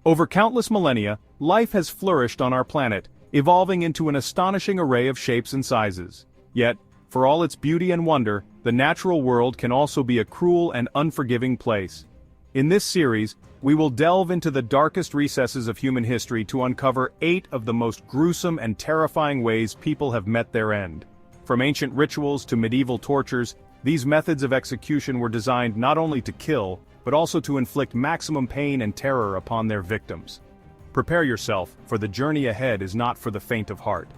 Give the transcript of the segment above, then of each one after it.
Over countless millennia, life has flourished on our planet, evolving into an astonishing array of shapes and sizes. Yet, for all its beauty and wonder, the natural world can also be a cruel and unforgiving place. In this series, we will delve into the darkest recesses of human history to uncover 8 of the most gruesome and terrifying ways people have met their end. From ancient rituals to medieval tortures, these methods of execution were designed not only to kill, but also to inflict maximum pain and terror upon their victims. Prepare yourself, for the journey ahead is not for the faint of heart.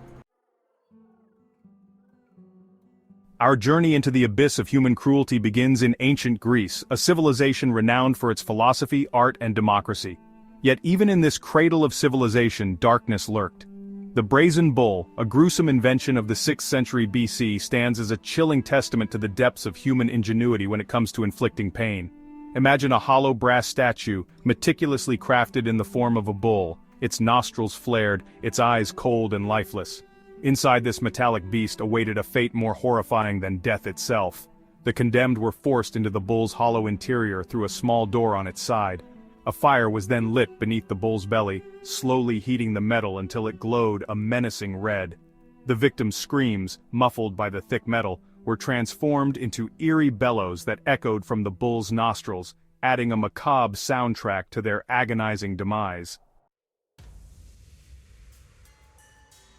Our journey into the abyss of human cruelty begins in ancient Greece, a civilization renowned for its philosophy, art, and democracy. Yet even in this cradle of civilization, darkness lurked. The brazen bull, a gruesome invention of the 6th century BC, stands as a chilling testament to the depths of human ingenuity when it comes to inflicting pain. Imagine a hollow brass statue, meticulously crafted in the form of a bull, its nostrils flared, its eyes cold and lifeless. Inside this metallic beast awaited a fate more horrifying than death itself. The condemned were forced into the bull's hollow interior through a small door on its side. A fire was then lit beneath the bull's belly, slowly heating the metal until it glowed a menacing red. The victim's screams, muffled by the thick metal, were transformed into eerie bellows that echoed from the bull's nostrils, adding a macabre soundtrack to their agonizing demise.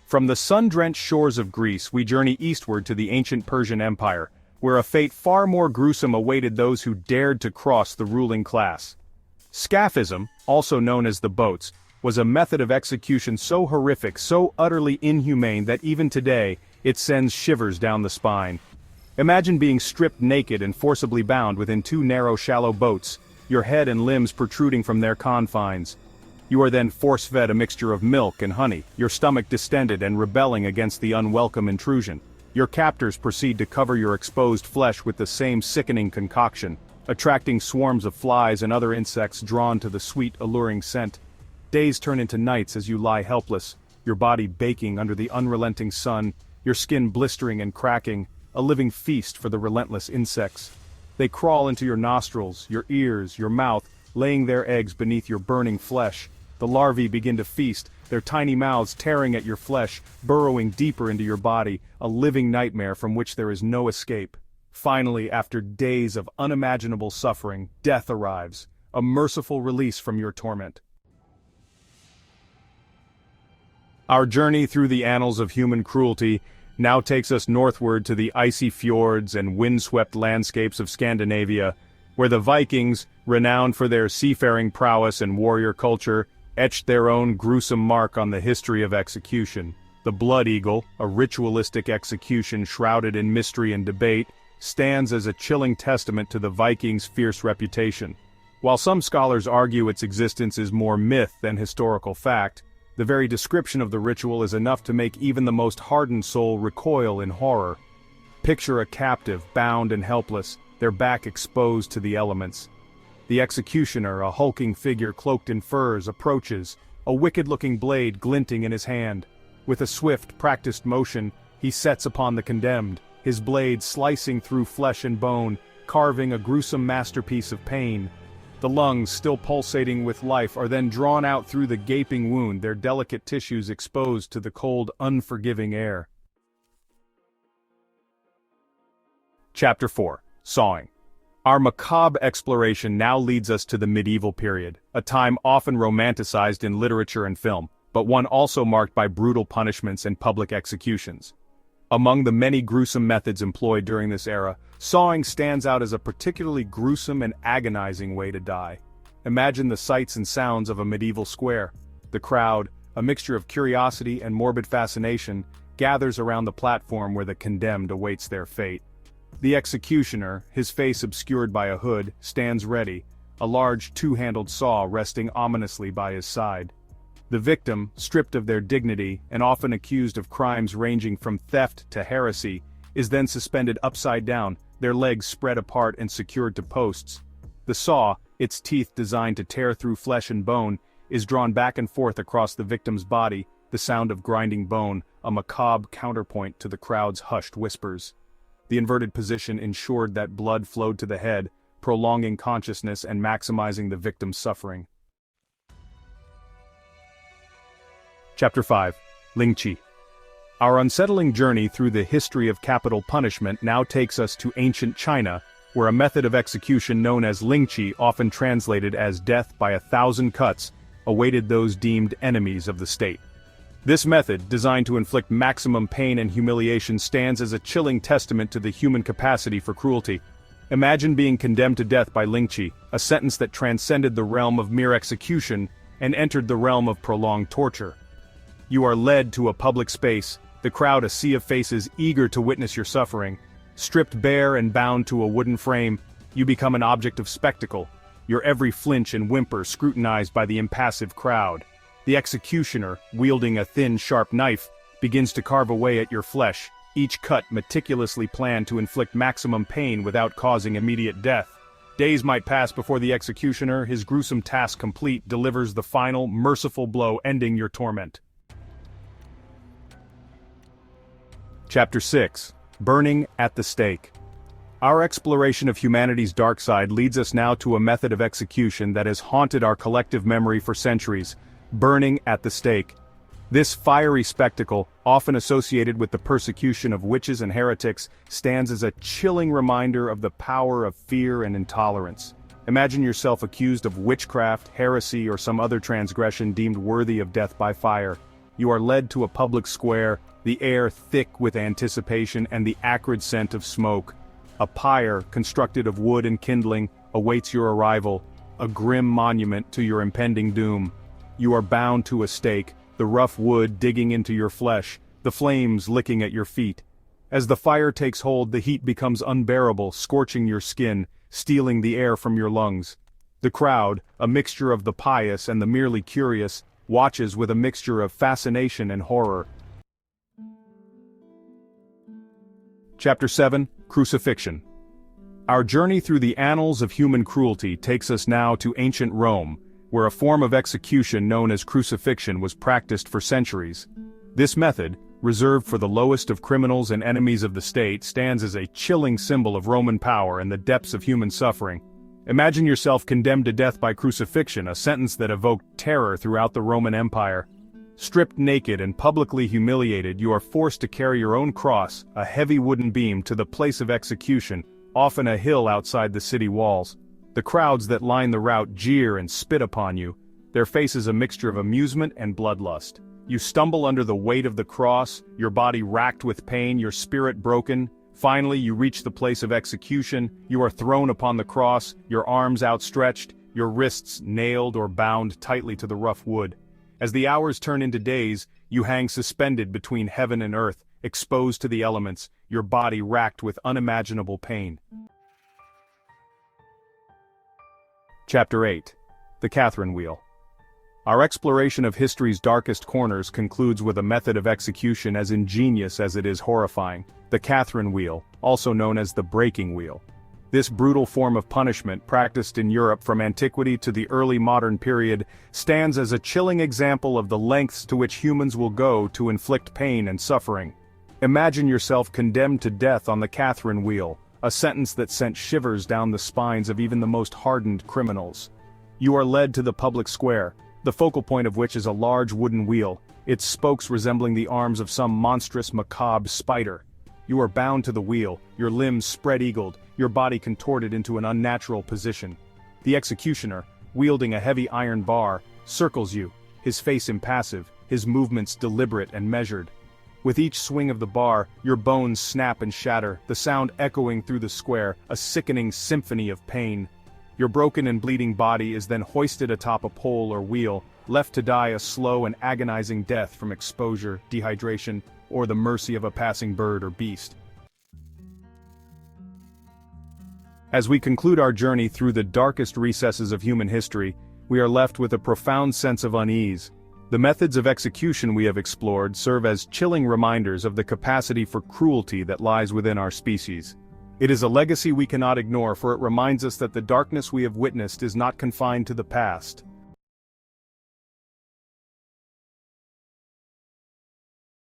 From the sun-drenched shores of Greece we journey eastward to the ancient Persian Empire, where a fate far more gruesome awaited those who dared to cross the ruling class. Scaphism, also known as the boats, was a method of execution so horrific, so utterly inhumane that even today, it sends shivers down the spine. Imagine being stripped naked and forcibly bound within 2 narrow shallow boats, your head and limbs protruding from their confines. You are then force-fed a mixture of milk and honey, your stomach distended and rebelling against the unwelcome intrusion. Your captors proceed to cover your exposed flesh with the same sickening concoction, attracting swarms of flies and other insects drawn to the sweet, alluring scent. Days turn into nights as you lie helpless, your body baking under the unrelenting sun, your skin blistering and cracking, a living feast for the relentless insects. They crawl into your nostrils, your ears, your mouth, laying their eggs beneath your burning flesh. The larvae begin to feast, their tiny mouths tearing at your flesh, burrowing deeper into your body, a living nightmare from which there is no escape. Finally, after days of unimaginable suffering, death arrives, a merciful release from your torment. Our journey through the annals of human cruelty now takes us northward to the icy fjords and windswept landscapes of Scandinavia, where the Vikings, renowned for their seafaring prowess and warrior culture, etched their own gruesome mark on the history of execution. The blood eagle, a ritualistic execution shrouded in mystery and debate, stands as a chilling testament to the Vikings' fierce reputation. While some scholars argue its existence is more myth than historical fact, the very description of the ritual is enough to make even the most hardened soul recoil in horror. Picture a captive, bound and helpless, their back exposed to the elements. The executioner, a hulking figure cloaked in furs, approaches, a wicked-looking blade glinting in his hand. With a swift, practiced motion, he sets upon the condemned, his blade slicing through flesh and bone, carving a gruesome masterpiece of pain. The lungs, still pulsating with life, are then drawn out through the gaping wound, their delicate tissues exposed to the cold, unforgiving air. Chapter 4. Sawing. Our macabre exploration now leads us to the medieval period, a time often romanticized in literature and film, but one also marked by brutal punishments and public executions. Among the many gruesome methods employed during this era, sawing stands out as a particularly gruesome and agonizing way to die. Imagine the sights and sounds of a medieval square. The crowd, a mixture of curiosity and morbid fascination, gathers around the platform where the condemned awaits their fate. The executioner, his face obscured by a hood, stands ready, a large two-handled saw resting ominously by his side. The victim, stripped of their dignity and often accused of crimes ranging from theft to heresy, is then suspended upside down, their legs spread apart and secured to posts. The saw, its teeth designed to tear through flesh and bone, is drawn back and forth across the victim's body, the sound of grinding bone, a macabre counterpoint to the crowd's hushed whispers. The inverted position ensured that blood flowed to the head, prolonging consciousness and maximizing the victim's suffering. Chapter 5. Lingchi. Our unsettling journey through the history of capital punishment now takes us to ancient China, where a method of execution known as Lingchi, often translated as death by 1,000 cuts, awaited those deemed enemies of the state. This method, designed to inflict maximum pain and humiliation, stands as a chilling testament to the human capacity for cruelty. Imagine being condemned to death by Lingchi, a sentence that transcended the realm of mere execution and entered the realm of prolonged torture. You are led to a public space, the crowd a sea of faces eager to witness your suffering. Stripped bare and bound to a wooden frame, you become an object of spectacle, your every flinch and whimper scrutinized by the impassive crowd. The executioner, wielding a thin, sharp knife, begins to carve away at your flesh, each cut meticulously planned to inflict maximum pain without causing immediate death. Days might pass before the executioner, his gruesome task complete, delivers the final, merciful blow ending your torment. Chapter 6. Burning at the stake. Our exploration of humanity's dark side leads us now to a method of execution that has haunted our collective memory for centuries: burning at the stake. This fiery spectacle, often associated with the persecution of witches and heretics, stands as a chilling reminder of the power of fear and intolerance. Imagine yourself accused of witchcraft, heresy, or some other transgression deemed worthy of death by fire. You are led to a public square, the air thick with anticipation and the acrid scent of smoke. A pyre, constructed of wood and kindling, awaits your arrival, a grim monument to your impending doom. You are bound to a stake, the rough wood digging into your flesh, the flames licking at your feet. As the fire takes hold, the heat becomes unbearable, scorching your skin, stealing the air from your lungs. The crowd, a mixture of the pious and the merely curious, watches with a mixture of fascination and horror. Chapter 7. Crucifixion. Our journey through the annals of human cruelty takes us now to ancient Rome, where a form of execution known as crucifixion was practiced for centuries. This method, reserved for the lowest of criminals and enemies of the state, stands as a chilling symbol of Roman power and the depths of human suffering. Imagine yourself condemned to death by crucifixion, a sentence that evoked terror throughout the Roman Empire. Stripped naked and publicly humiliated, you are forced to carry your own cross, a heavy wooden beam, to the place of execution, often a hill outside the city walls. The crowds that line the route jeer and spit upon you, their faces a mixture of amusement and bloodlust. You stumble under the weight of the cross, your body racked with pain, your spirit broken. Finally, you reach the place of execution. You are thrown upon the cross, your arms outstretched, your wrists nailed or bound tightly to the rough wood. As the hours turn into days, you hang suspended between heaven and earth, exposed to the elements, your body racked with unimaginable pain. Chapter 8. The Catherine Wheel. Our exploration of history's darkest corners concludes with a method of execution as ingenious as it is horrifying: the Catherine Wheel, also known as the breaking wheel. This brutal form of punishment, practiced in Europe from antiquity to the early modern period, stands as a chilling example of the lengths to which humans will go to inflict pain and suffering. Imagine yourself condemned to death on the Catherine Wheel, a sentence that sent shivers down the spines of even the most hardened criminals. You are led to the public square, the focal point of which is a large wooden wheel, its spokes resembling the arms of some monstrous macabre spider. You are bound to the wheel, your limbs spread-eagled, your body contorted into an unnatural position. The executioner, wielding a heavy iron bar, circles you, his face impassive, his movements deliberate and measured. With each swing of the bar, your bones snap and shatter, the sound echoing through the square, a sickening symphony of pain. Your broken and bleeding body is then hoisted atop a pole or wheel, left to die a slow and agonizing death from exposure, dehydration, or the mercy of a passing bird or beast. As we conclude our journey through the darkest recesses of human history, we are left with a profound sense of unease. The methods of execution we have explored serve as chilling reminders of the capacity for cruelty that lies within our species. It is a legacy we cannot ignore, for it reminds us that the darkness we have witnessed is not confined to the past.